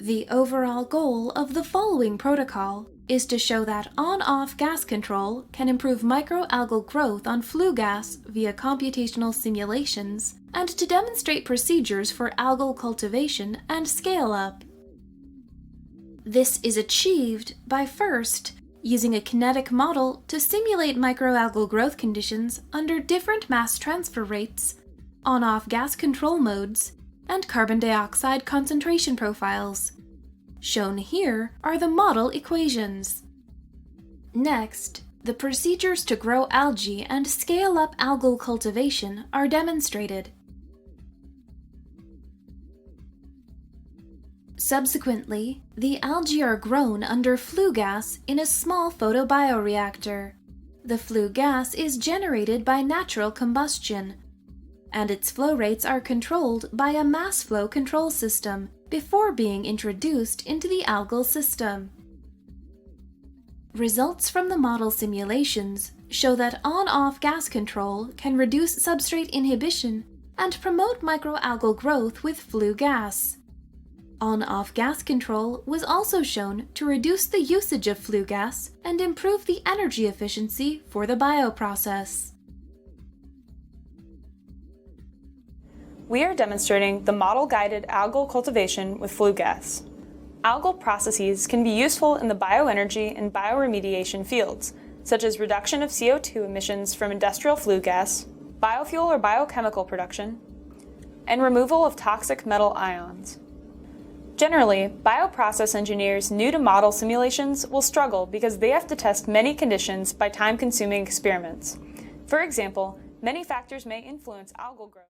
The overall goal of the following protocol is to show that on-off gas control can improve microalgal growth on flue gas via computational simulations, and to demonstrate procedures for algal cultivation and scale-up. This is achieved by first using a kinetic model to simulate microalgal growth conditions under different mass transfer rates, on-off gas control modes, and carbon dioxide concentration profiles. Shown here are the model equations. Next, the procedures to grow algae and scale up algal cultivation are demonstrated. Subsequently, the algae are grown under flue gas in a small photobioreactor. The flue gas is generated by natural combustion, and its flow rates are controlled by a mass flow control system before being introduced into the algal system. Results from the model simulations show that on-off gas control can reduce substrate inhibition and promote microalgal growth with flue gas. On-off gas control was also shown to reduce the usage of flue gas and improve the energy efficiency for the bioprocess. We are demonstrating the model-guided algal cultivation with flue gas. Algal processes can be useful in the bioenergy and bioremediation fields, such as reduction of CO2 emissions from industrial flue gas, biofuel or biochemical production, and removal of toxic metal ions. Generally, bioprocess engineers new to model simulations will struggle because they have to test many conditions by time-consuming experiments. For example, many factors may influence algal growth.